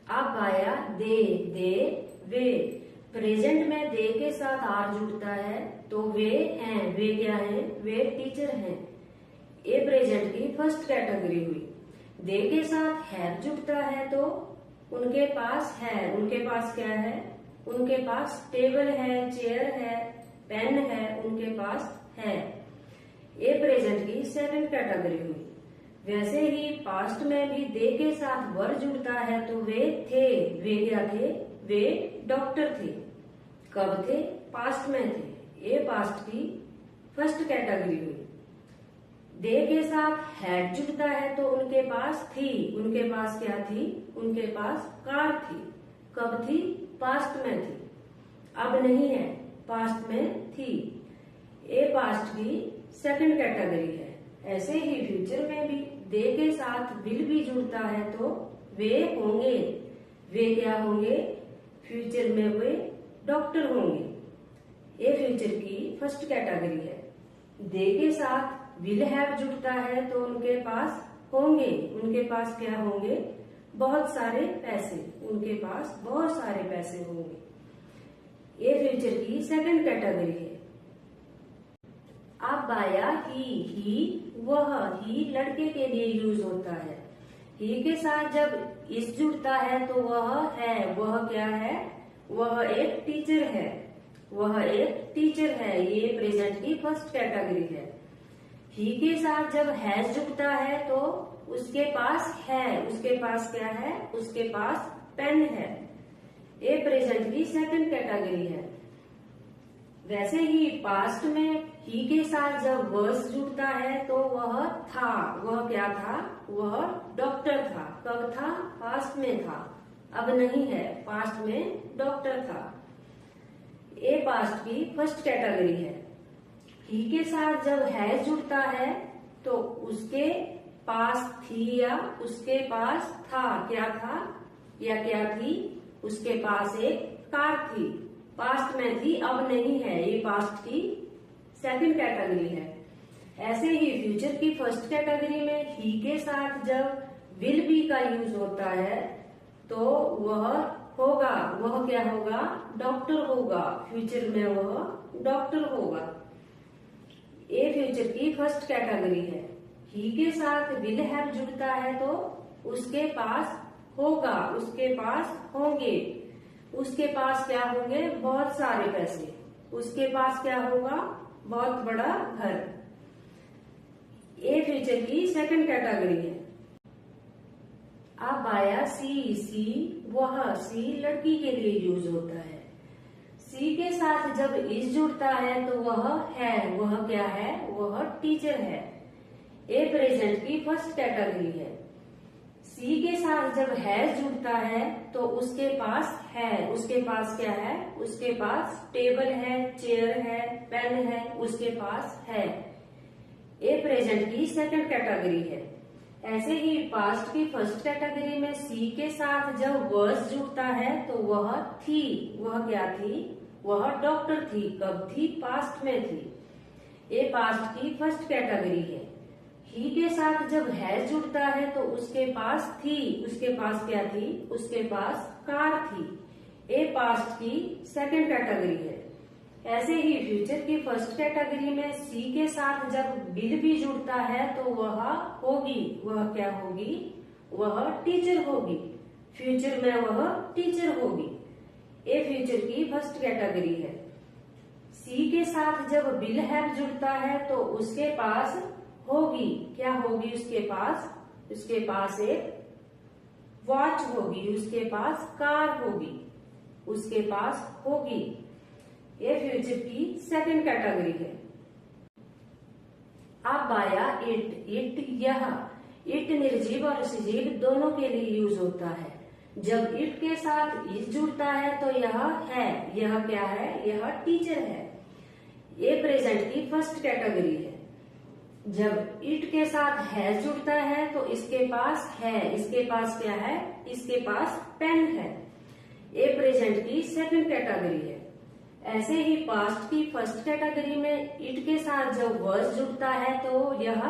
अब आया दे, वे। प्रेजेंट में दे के साथ आर जुड़ता है तो वे हैं। वे क्या हैं? वे टीचर हैं। ये प्रेजेंट की फर्स्ट कैटेगरी हुई। दे के साथ हैव जुड़ता है तो उनके पास है। उनके पास क्या है? उनके पास टेबल है, चेयर है, पेन है, उनके पास है। ये प्रेजेंट की सेकंड कैटेगरी हुई। वैसे ही पास्ट में भी दे के साथ वर जुड़ता है तो वे थे। वे क्या थे? वे डॉक्टर थे। कब थे? पास्ट में थे। ये पास्ट की फर्स्ट कैटेगरी हुई। दे के साथ हैड जुड़ता है तो उनके पास थी। उनके पास क्या थी? उनके पास कार थी। कब थी? पास्ट में थी। अब नहीं है, पास्ट में थी। ये पास्ट की सेकंड कैटेगरी है। ऐसे ही फ्यूचर में भी दे के साथ विल भी जुड़ता है तो वे होंगे। वे क्या होंगे? फ्यूचर में वे डॉक्टर होंगे। ये फ्यूचर की फर्स्ट कैटेगरी है। दे के साथ विल हैव जुड़ता है तो उनके पास होंगे। उनके पास क्या होंगे? बहुत सारे पैसे। उनके पास बहुत सारे पैसे होंगे। ये फ्यूचर की सेकंड कैटेगरी है। अब आया ही, वह। ही लड़के के लिए यूज होता है। ही के साथ जब इस जुड़ता है तो वह है। वह क्या है? वह एक टीचर है। वह एक टीचर है। ये प्रेजेंट की फर्स्ट कैटेगरी है। ही के साथ जब हैज जुड़ता है तो उसके पास है। उसके पास क्या है? उसके पास पेन है। ये प्रेजेंट की सेकंड कैटेगरी है। वैसे ही पास्ट में ही के साथ जब वर्स जुड़ता है तो वह था। वह क्या था? वह डॉक्टर था। कब था? पास्ट में था। अब नहीं है, पास्ट में डॉक्टर था। ये पास्ट की फर्स्ट कैटेगरी है। ही के साथ जब हैज जुड़ता है तो उसके पास थी या उसके पास था। क्या था या क्या थी? उसके पास एक कार थी। पास्ट में थी, अब नहीं है। ये पास्ट की सेकंड कैटेगरी है। ऐसे ही फ्यूचर की फर्स्ट कैटेगरी में ही के साथ जब विल बी का यूज होता है तो वह होगा। वह क्या होगा? डॉक्टर होगा। फ्यूचर में वह डॉक्टर होगा। ये फ्यूचर की फर्स्ट कैटेगरी है। ही के साथ विल हैव जुड़ता है तो उसके पास होगा। उसके पास होंगे। उसके पास क्या होंगे? बहुत सारे पैसे। उसके पास क्या होगा? बहुत बड़ा घर। ये फ्यूचर की सेकंड कैटेगरी है। अब आया सी, वह। सी लड़की के लिए यूज होता है। सी के साथ जब इस जुड़ता है तो वह है। वह क्या है? वह टीचर है। ये प्रेजेंट की फर्स्ट कैटेगरी है। सी के साथ जब हैज जुड़ता है तो उसके पास है। उसके पास क्या है? उसके पास टेबल है, चेयर है, पेन है, उसके पास है। ये प्रेजेंट की सेकंड कैटेगरी है। ऐसे ही पास्ट की फर्स्ट कैटेगरी में सी के साथ जब वर्स जुड़ता है तो वह थी। वह क्या थी? वह डॉक्टर थी। कब थी? पास्ट में थी। ये पास्ट की फर्स्ट कैटेगरी है। ही के साथ जब हैज जुड़ता है तो उसके पास थी। उसके पास क्या थी? उसके पास कार थी। ये पास्ट की सेकंड कैटेगरी है। ऐसे ही फ्यूचर की फर्स्ट कैटेगरी में सी के साथ जब विल भी जुड़ता है तो वह होगी। वह क्या होगी? वह टीचर होगी। फ्यूचर में वह टीचर होगी। ये फ्यूचर की फर्स्ट कैटेगरी है। सी के साथ जब विल हैव जुड़ता है तो उसके पास होगी। क्या होगी? उसके पास एक वॉच होगी। उसके पास कार होगी। उसके पास होगी। ये फ्यूचर की सेकंड कैटेगरी है। अब आया इट, यह। इट निर्जीव और सजीव दोनों के लिए यूज होता है। जब इट के साथ इस जुड़ता है तो यह है। यह क्या है? यह टीचर है। ये प्रेजेंट की फर्स्ट कैटेगरी है। जब इट के साथ हैज जुड़ता है तो इसके पास है। इसके पास क्या है? इसके पास पेन है। ये प्रेजेंट की सेकंड कैटेगरी है। ऐसे ही पास्ट की फर्स्ट कैटेगरी में इट के साथ जब वर्स जुड़ता है तो यह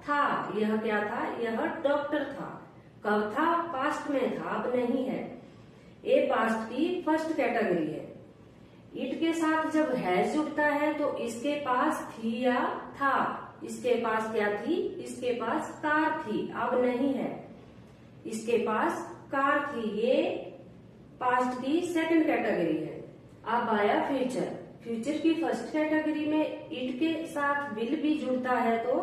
था। यह क्या था? यह डॉक्टर था। कब था? पास्ट में था, अब नहीं है। ये पास्ट की फर्स्ट कैटेगरी है। इट के साथ जब हैज जुड़ता है तो इसके पास थी या था। इसके पास क्या थी? इसके पास कार थी, अब नहीं है। इसके पास कार थी, ये पास्ट की सेकंड कैटेगरी है। अब आया फ्यूचर। फ्यूचर की फर्स्ट कैटेगरी में इट के साथ विल भी जुड़ता है तो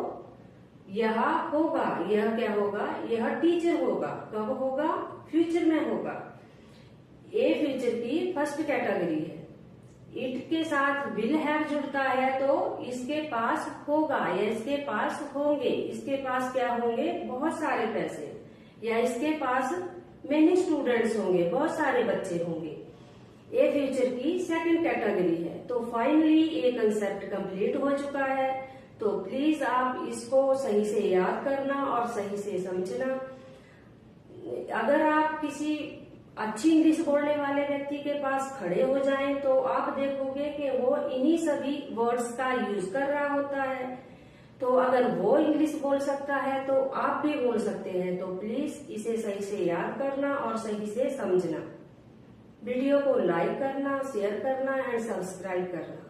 यह होगा। यह क्या होगा? यह टीचर होगा। कब होगा? फ्यूचर में होगा। ये फ्यूचर की फर्स्ट कैटेगरी है। इट के साथ विल हैव जुड़ता है तो इसके पास होगा या इसके पास होंगे। इसके पास क्या होंगे? बहुत सारे पैसे, या इसके पास मेनी स्टूडेंट्स होंगे, बहुत सारे बच्चे होंगे। ये फ्यूचर की सेकंड कैटेगरी है। तो फाइनली ये कंसेप्ट कंप्लीट हो चुका है। तो प्लीज आप इसको सही से याद करना और सही से समझना। अगर आप किसी अच्छी इंग्लिश बोलने वाले व्यक्ति के पास खड़े हो जाएं तो आप देखोगे कि वो इन्हीं सभी वर्ड्स का यूज कर रहा होता है। तो अगर वो इंग्लिश बोल सकता है तो आप भी बोल सकते हैं। तो प्लीज इसे सही से याद करना और सही से समझना। वीडियो को लाइक करना, शेयर करना एंड सब्सक्राइब करना।